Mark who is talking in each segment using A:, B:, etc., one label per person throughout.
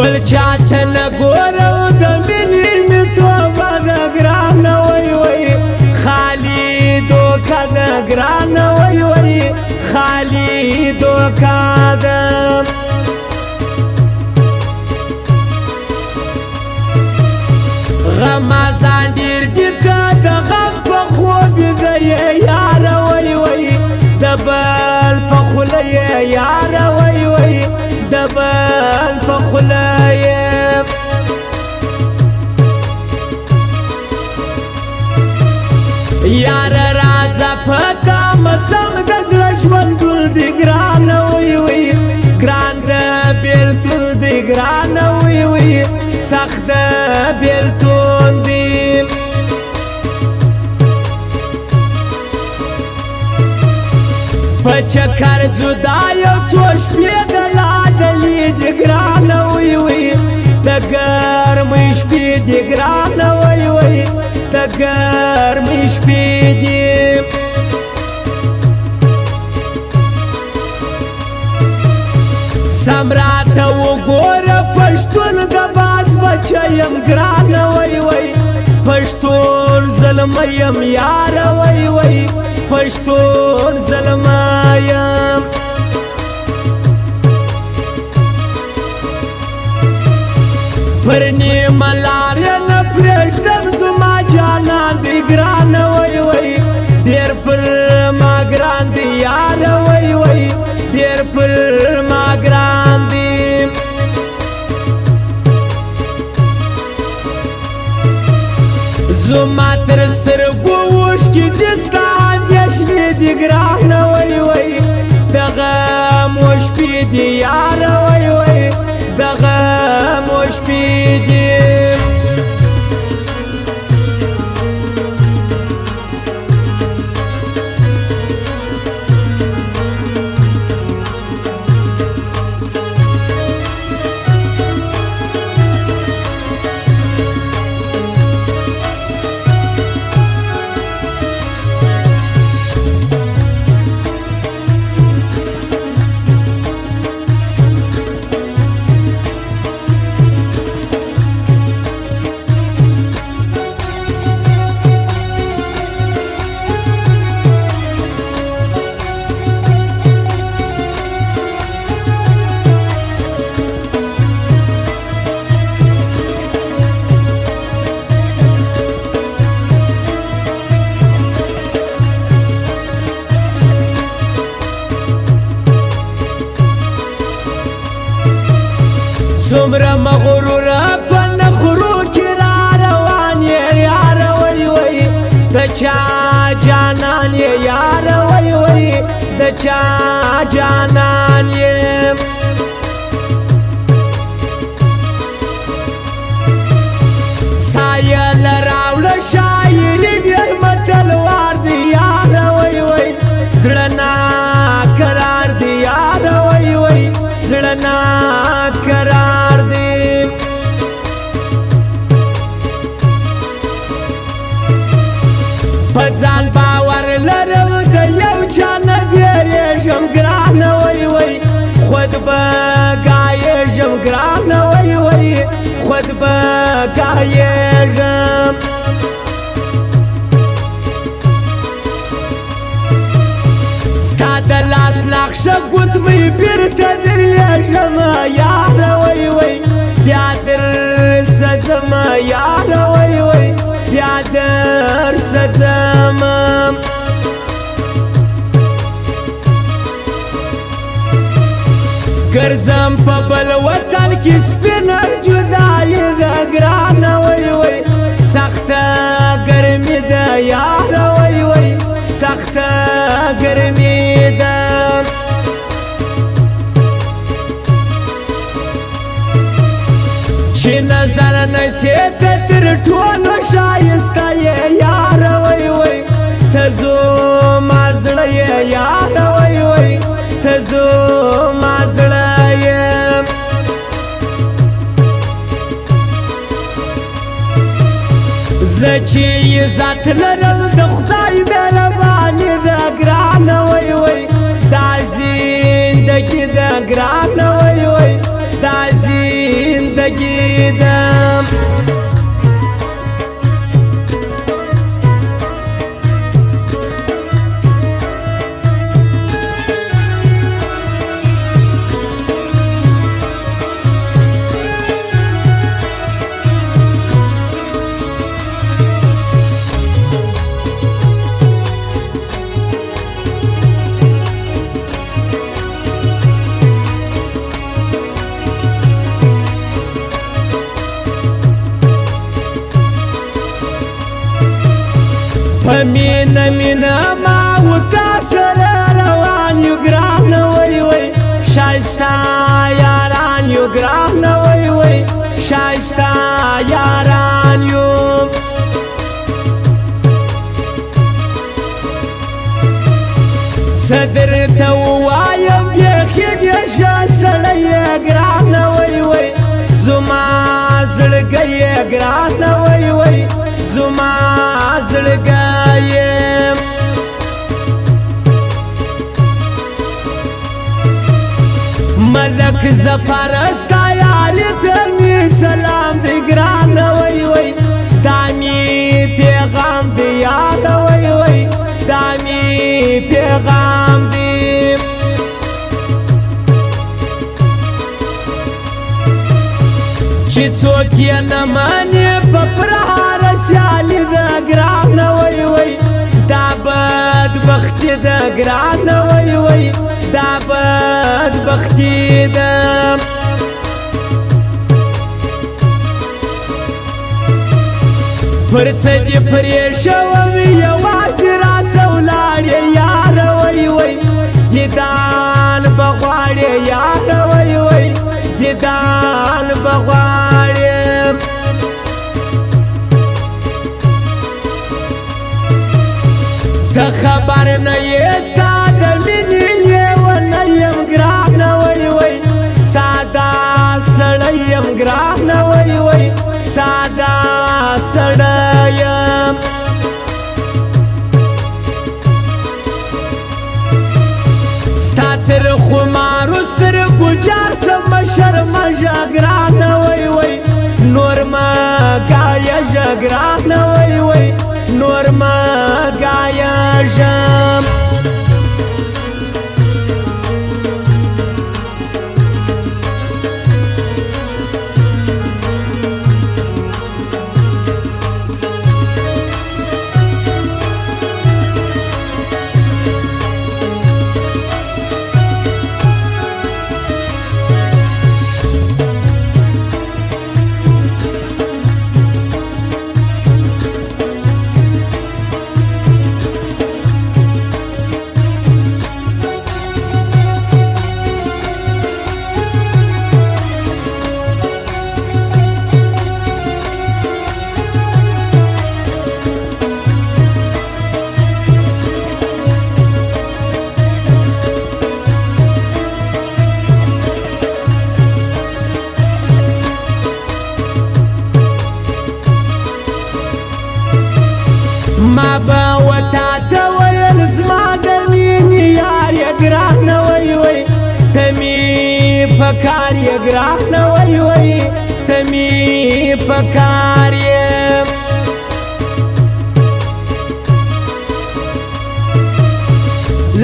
A: بل چاته نگورو د مینې مې توبه ده ګرانه وای وای خالي دوکه ده ګرانه وای وای خالي دوکه ده غمازان ډېر دي که د غم په خوب ده یاره وای وای د بل په خوله یاره وای وای د بل په خوله یاره راځه په تا مسم د زړه ژوند ګل دی ګرانه وای وای ګران د بېلتون دی ګرانه وای وای سخت د بېلتون دی په چکر جدا یو څو شپې د لادلې دي ګرانه وای وای د ګرمۍ شپې دي ګرانه وای وای د ګرمۍ شپې دي سم راته وګوره پښتون د باز بچه یم ګرانه وای وای پښتون زلمی یم یاره وای وای پښتون زلمی یم پر نیمه لارې نه پرېږدم زما جانان دی ګرانه وای وای ډېر پر ما ګران دی یاره وای وای ډېر پر ما ګران دی زما تر سترګو اوښکې دي ستا اندېښنې دي ګرانه وای وای د غمو شپې دي یاره وای وای د غمو شپې دي څومره مغروره په نخرو کې را روان یې یاره وای وای د چا جانان یې یاره وای وای د چا جانان یې سایل راوړه شاعري ډېر متلوار دی یاره وای وای زړه ناقرار دی یاره وای وای زړه ناقرار دی په ځان باور لرم د یو چا نه بیریږم ګرانه وای وای خود به ګایږم ګرانه وای وای خود به ګایږم ستا د لاس نقشه ګوتمۍ بیرته درلیږم یاره وای وای بیا درسځم یاره وای وای بیا درسځم ګرځم په بل وطن کې سپینه جدایي ده ګرانه وای وای سخته ګرمي ده یاره وای وای سخته ګرمي ده چې نظر نشي ته تر ټولو ښایسته یې یاره وای وای ته زما زړه یې یاره وای وای ته زما زړه یې زه چې عزت لرم د خدای مهرباني ده ګرانه وای وای دا زندګي ده ګرانه وای وای دا زندګي مینه مینه ما و تا سره روان یو ګرانه وای وای شایسته یاران یو ګرانه وای وای شایسته یاران یو صدر ته ووایم بیخي ډېر ښه سړی یې ګرانه وای وای زما زړګی یې ګرانه وای وای زما زړګی یې ملک ظفر ستا یاري ته مې سلام دی ګرانه وای وای دا مې پیغام دی یاره وای وای دا مې پیغام دی چې څوک یې نه مني په پرهار سیالي ده ګرانه وای وای دا بدبختي ده ګرانه وای وای دا بدبختي ده پر څه دې پرېښوم یوازې راسه ولاړې یاره وای وای دیدان به غواړې یاره وای وای دیدان به غواړې د خبر نه یې ستا د مینې لیونه یم ګرانه وای وای ساده سړی یم ګرانه وای وای ساده سړی یم ستا تر خمارو سترګو جار سم شرمژه ګرانه وای وای نور مه ګایژه ګرانه وای وای نور مه ګایژه ما به وتا ته ویل زما د مینې یار یې ګرانه وای وای ته مې په کار یې ګرانه وای وای ته مې په کار یې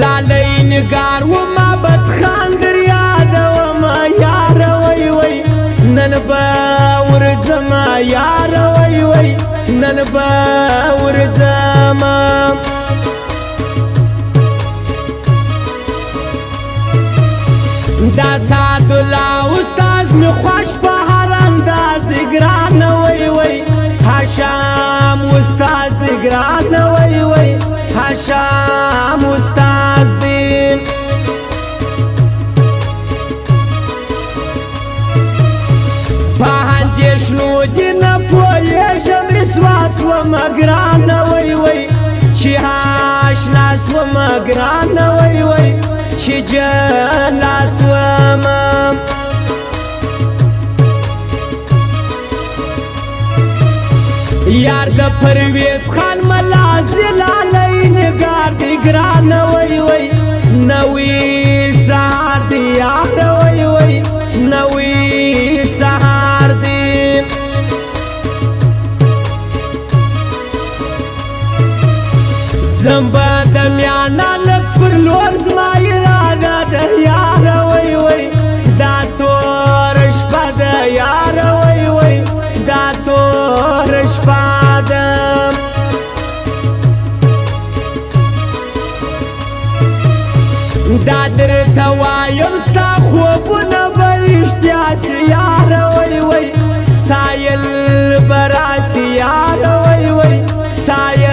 A: لالی نګار وما بدخانګر یادومه یاره وای وای نن به ورځمه یاره وای وای نن به ورځمه دا سعدالله استاز مې خوښ په هر انداز دی ګرانه وای وای هاشم استاز دی ګرانه وای وای هاشم استاز دی په اندېښنو دې نه پوهېږم رسوا سومه ګرانه وای وای چې اشنا سومه ګرانه وای وای چې جلا سومه یار د پرویز خان ملازي لالی نګار دی ګرانه وای وای نوی سهار دی یاره وای وای نوی سهار دی زمبا د میانا لک پر لور زما اراده ده یاره وای وای دا تور شپه ده یاره وای وای دا تور شپه ده دا درته وایم ستا خوبونه به رښتیا سي یاره وای وای سایل به راسي یاره وای وای سایل